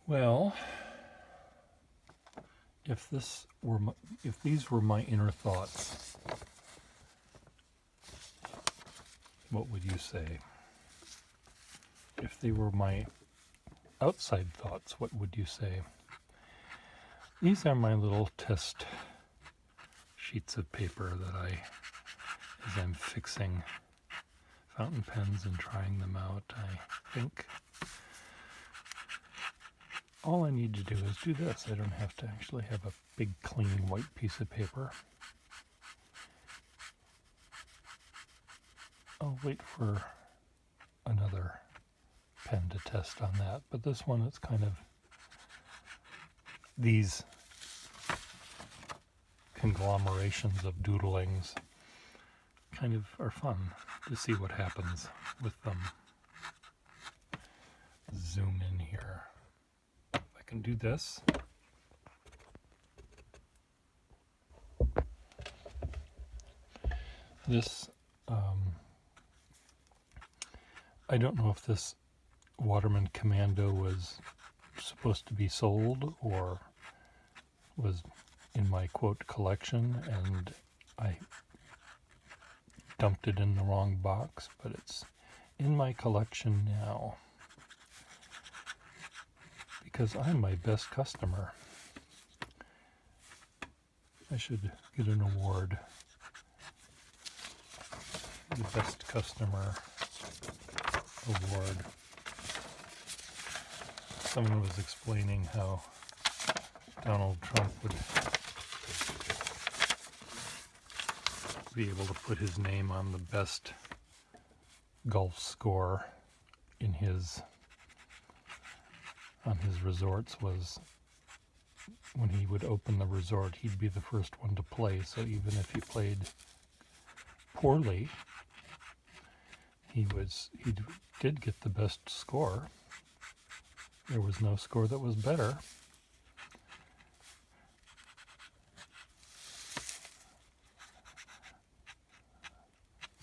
Well, if these were my inner thoughts, what would you say? If they were my outside thoughts, what would you say? These are my little test sheets of paper that as I'm fixing fountain pens and trying them out, I think all I need to do is do this. I don't have to actually have a big, clean, white piece of paper. I'll wait for another pen to test on that, but this one is kind of, these conglomerations of doodlings kind of are fun to see what happens with them. Zoom in here. If I can do this. This, I don't know if this Waterman Commando was supposed to be sold or was in my quote collection and I dumped it in the wrong box, but it's in my collection now because I'm my best customer. I should get an award. The best customer award. Someone was explaining how Donald Trump would be able to put his name on the best golf score in on his resorts was when he would open the resort, he'd be the first one to play. So even if he played poorly, he did get the best score. There was no score that was better.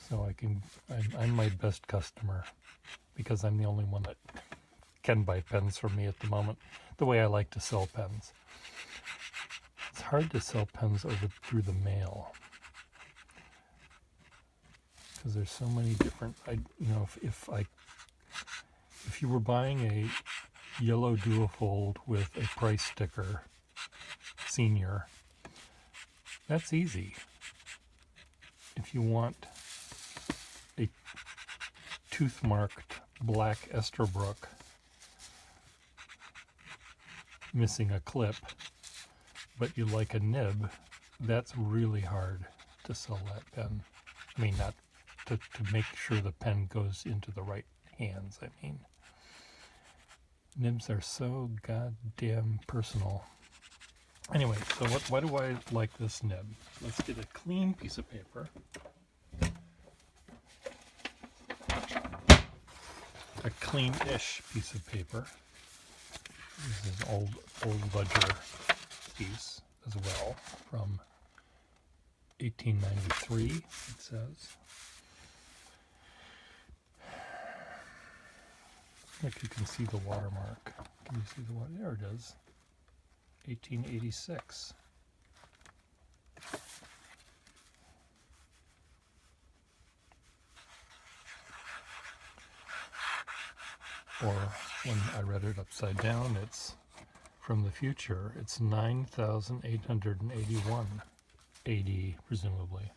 So I'm my best customer because I'm the only one that can buy pens from me at the moment, the way I like to sell pens. It's hard to sell pens through the mail because there's so many different, if you were buying a yellow duofold with a price sticker, senior, that's easy. If you want a tooth-marked black Esterbrook missing a clip, but you like a nib, that's really hard to sell that pen. I mean, not to make sure the pen goes into the right hands, I mean. Nibs are so goddamn personal. Anyway, so why do I like this nib? Let's get a clean piece of paper. A clean-ish piece of paper. This is an old ledger piece as well from 1893, it says. Like you can see the watermark. Can you see the water? There it is. 1886. Or when I read it upside down, it's from the future. It's 9,881 AD, presumably.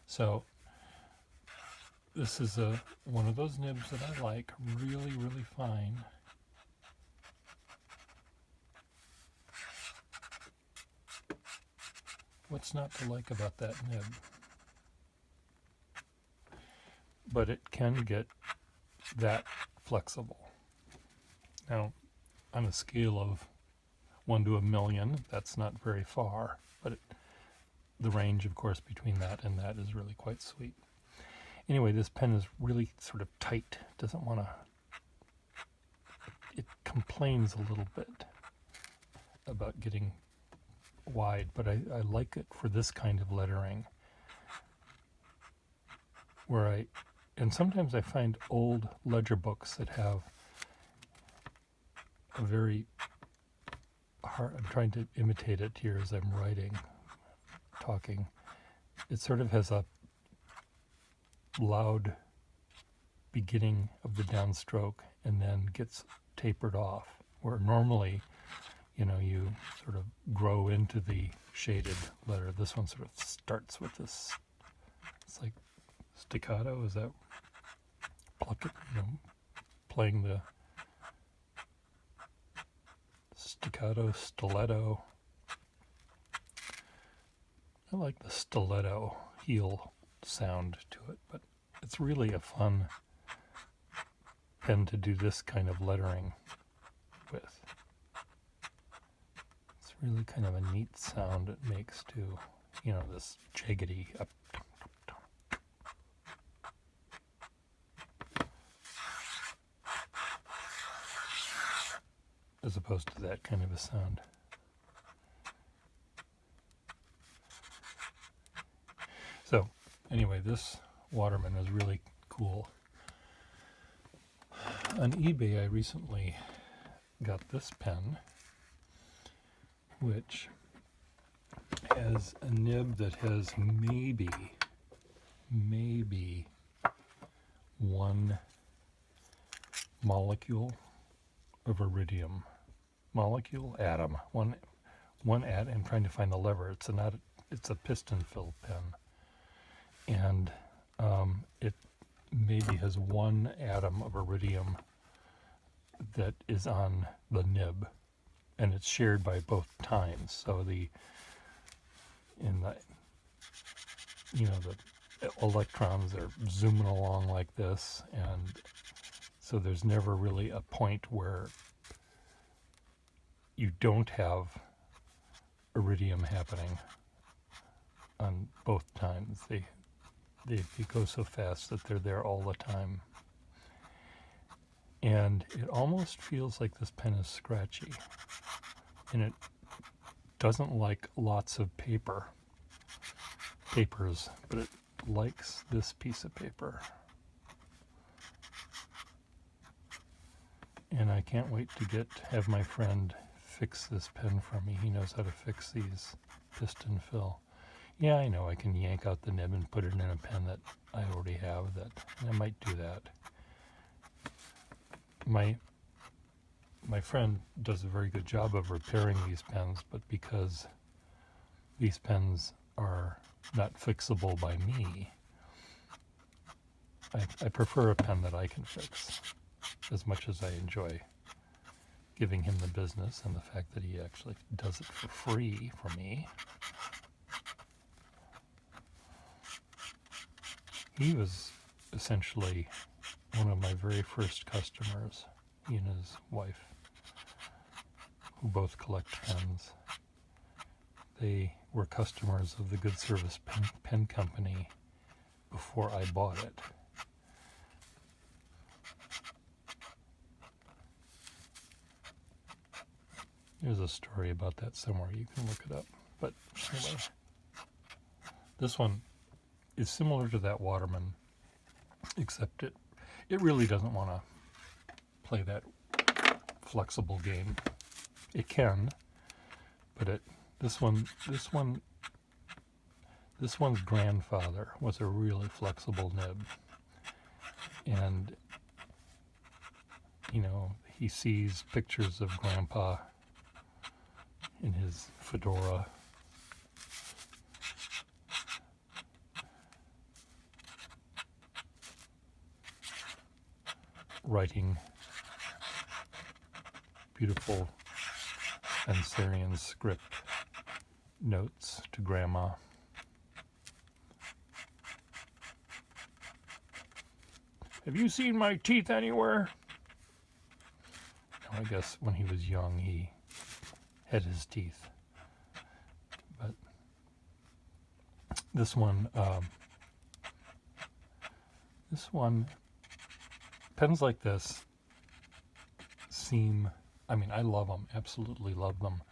So this is one of those nibs that I like, really, really fine. What's not to like about that nib? But it can get that flexible. Now, on a scale of 1 to a million, that's not very far, but the range, of course, between that and that is really quite sweet. Anyway, this pen is really sort of tight. Doesn't want to... It complains a little bit about getting wide, but I like it for this kind of lettering. And sometimes I find old ledger books that have a very hard, I'm trying to imitate it here as I'm writing, talking. It sort of has a loud beginning of the downstroke and then gets tapered off, where normally, you know, you sort of grow into the shaded letter. This one sort of starts with this, it's like staccato, is that playing the staccato, stiletto. I like the stiletto heel sound to it, but it's really a fun pen to do this kind of lettering with. It's really kind of a neat sound it makes too. You know, this jaggedy up. As opposed to that kind of a sound. So, anyway, this Waterman is really cool. On eBay, I recently got this pen, which has a nib that has maybe one molecule of iridium. Atom. One atom. I'm trying to find the lever. It's a piston filled pen, and it maybe has one atom of iridium that is on the nib, and it's shared by both tines. So the electrons are zooming along like this, and so there's never really a point where you don't have iridium happening on both times. They go so fast that they're there all the time. And it almost feels like this pen is scratchy. And it doesn't like lots of papers, but it likes this piece of paper. And I can't wait to have my friend fix this pen for me. He knows how to fix these piston fill. Yeah, I know I can yank out the nib and put it in a pen that I already have. I might do that. My friend does a very good job of repairing these pens, but because these pens are not fixable by me, I prefer a pen that I can fix, as much as I enjoy giving him the business and the fact that he actually does it for free for me. He was essentially one of my very first customers, he and his wife, who both collect pens. They were customers of the Good Service Pen Company before I bought it. There's a story about that somewhere. You can look it up. But anyway, this one is similar to that Waterman, except it really doesn't want to play that flexible game. It can, but this one's grandfather was a really flexible nib, and he sees pictures of Grandpa in his fedora, writing beautiful Ansarian script notes to Grandma. Have you seen my teeth anywhere? I guess when he was young he had his teeth. But this one, pens like this I love them, absolutely love them.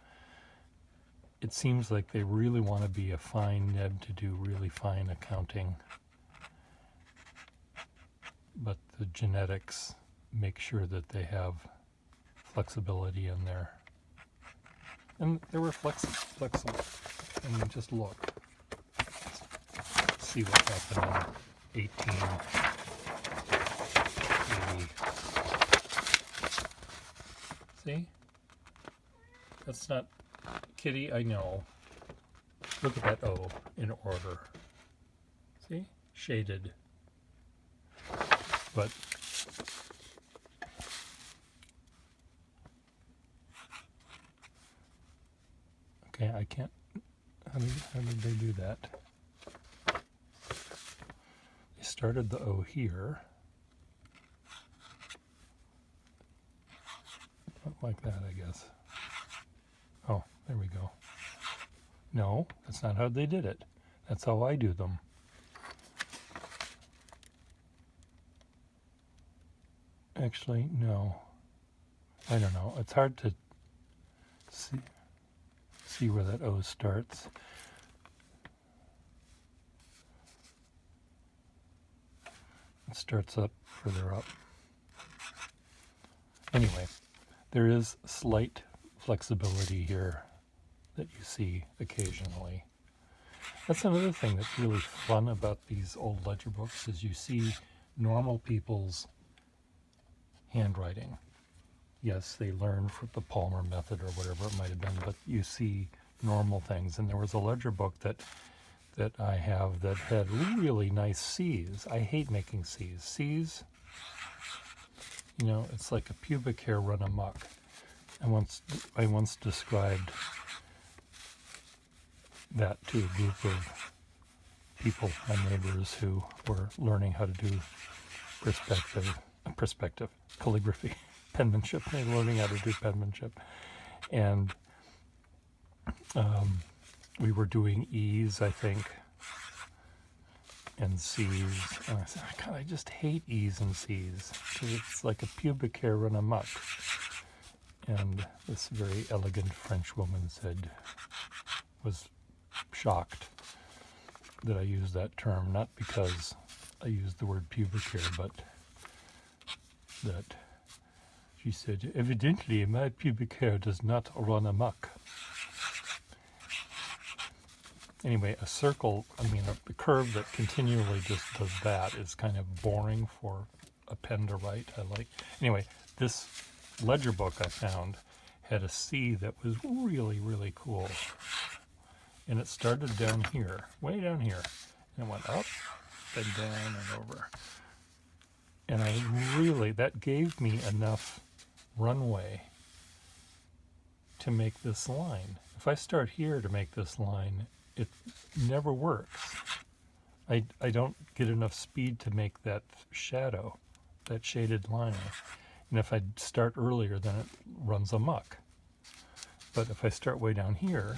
It seems like they really want to be a fine nib to do really fine accounting, but the genetics make sure that they have flexibility in there. And they were flexible. I mean, just look. Let's see what happened in 1880. See? That's not kitty, I know. Look at that O in order. See? Shaded. But okay, I can't. How did they do that? They started the O here. Like that, I guess. Oh, there we go. No, that's not how they did it. That's how I do them. Actually, no. I don't know. It's hard to see where that O starts. It starts up further up. Anyway, there is slight flexibility here that you see occasionally. That's another thing that's really fun about these old ledger books is you see normal people's handwriting. Yes, they learned from the Palmer method or whatever it might have been, but you see normal things. And there was a ledger book that I have that had really nice C's. I hate making C's. C's, you know, it's like a pubic hair run amok. I once described that to a group of people, my neighbors, who were learning how to do perspective, calligraphy, penmanship. They were learning how to do penmanship. And we were doing E's, I think, and C's. And I said, God, I just hate E's and C's, because it's like a pubic hair run amok. And this very elegant French woman was shocked that I used that term, not because I used the word pubic hair, but that she said, evidently my pubic hair does not run amok. Anyway, a circle, I mean, a curve that continually just does that is kind of boring for a pen to write. Anyway, this ledger book I found had a C that was really, really cool. And it started down here, way down here, and it went up and down and over. And that gave me enough runway to make this line. If I start here to make this line, it never works. I don't get enough speed to make that shadow, that shaded line. And if I start earlier, then it runs amok. But if I start way down here,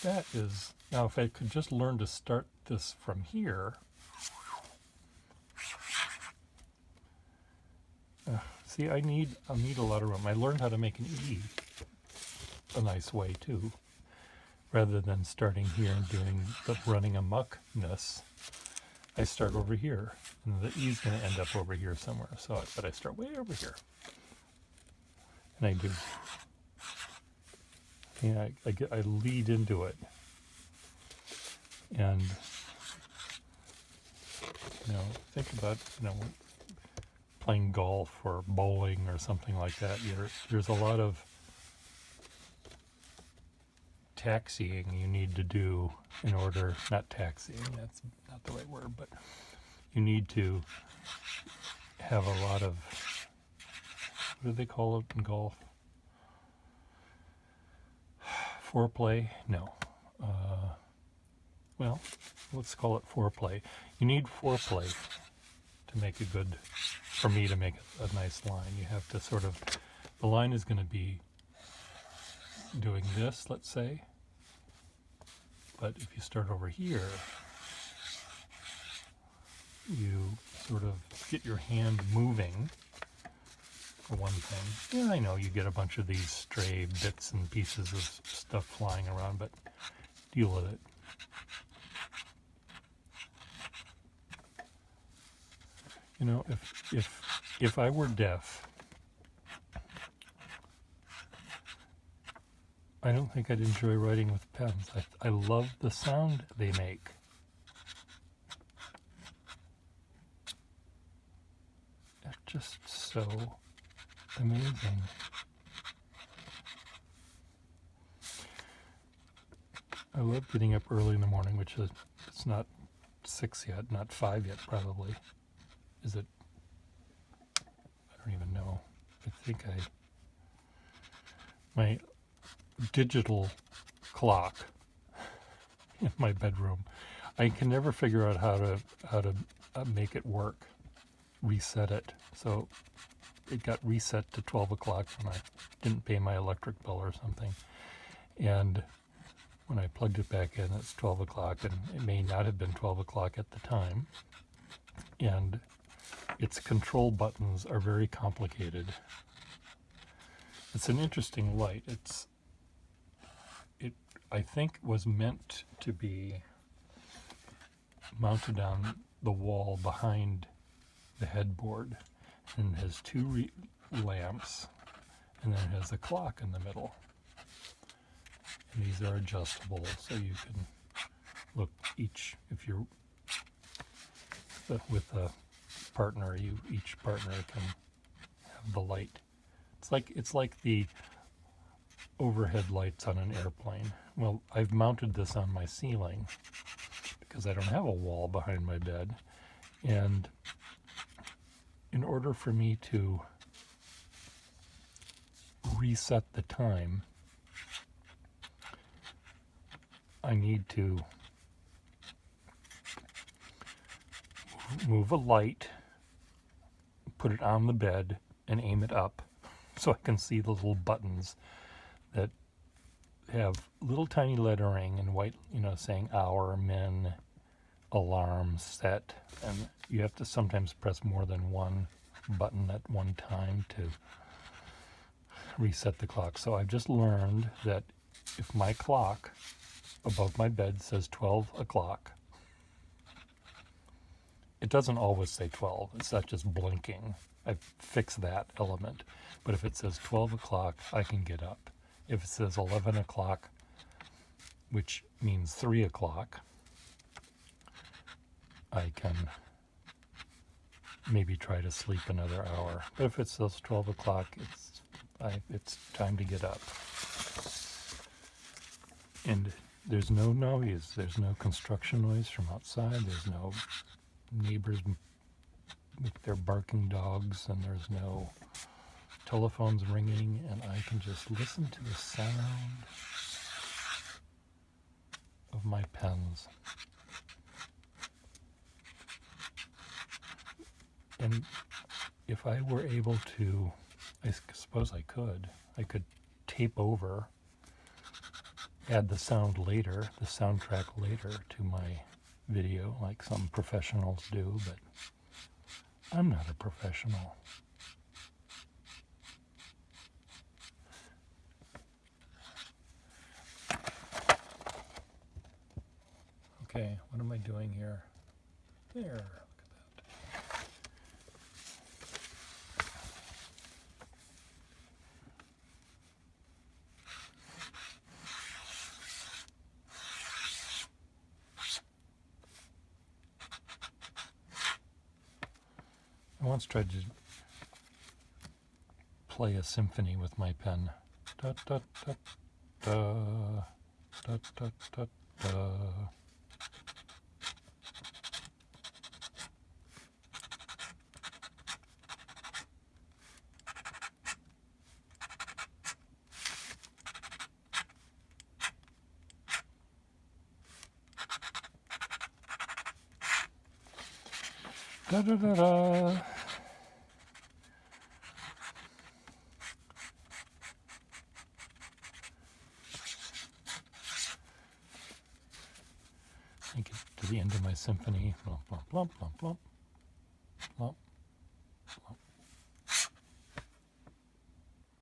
that is, now if I could just learn to start this from here, see, I need a lot of room. I learned how to make an E a nice way too, rather than starting here and doing the running amokness. I start over here, and the E's going to end up over here somewhere. But I start way over here, and I do. Yeah, I lead into it, and think about playing golf or bowling or something like that. There's a lot of taxiing you need to do in order, not taxiing, that's not the right word, but you need to have a lot of, what do they call it in golf? Foreplay? No. Well, let's call it foreplay. You need foreplay to make for me to make a nice line. You have to the line is going to be doing this, let's say. But if you start over here, you sort of get your hand moving, for one thing. Yeah, I know you get a bunch of these stray bits and pieces of stuff flying around, but deal with it. You know, if I were deaf, I don't think I'd enjoy writing with pens. I love the sound they make. They're just so amazing. I love getting up early in the morning, which is, it's not 6 yet, not 5 yet probably. Is it? I don't even know. I think my digital clock in my bedroom, I can never figure out how to make it work, reset it. So it got reset to 12 o'clock when I didn't pay my electric bill or something. And when I plugged it back in, it's 12 o'clock, and it may not have been 12 o'clock at the time. And its control buttons are very complicated. It's an interesting light. It I think was meant to be mounted on the wall behind the headboard, and it has two lamps, and then it has a clock in the middle. And these are adjustable, so you can look each, if you're with a partner, each partner can have the light. It's like the overhead lights on an airplane. Well, I've mounted this on my ceiling because I don't have a wall behind my bed, and in order for me to reset the time, I need to move a light, put it on the bed, and aim it up so I can see the little buttons that have little tiny lettering in white, saying hour, min, alarm, set, and you have to sometimes press more than one button at one time to reset the clock. So I've just learned that if my clock above my bed says 12 o'clock, it doesn't always say 12. It's not just blinking. I've fixed that element. But if it says 12 o'clock, I can get up. If it says 11 o'clock, which means 3 o'clock, I can maybe try to sleep another hour. But if it says 12 o'clock, it's time to get up. And there's no noise. There's no construction noise from outside. There's no neighbors with their barking dogs, and there's no telephones ringing, and I can just listen to the sound of my pens. And if I were able to, I suppose I could tape over, add the sound later, the soundtrack later to my video, like some professionals do, but I'm not a professional. Okay, what am I doing here? There, look at that. I once tried to play a symphony with my pen. Da da da da da da da da. Da da da da. I get to the end of my symphony. Plump, plump, plump, plump, plump, plump.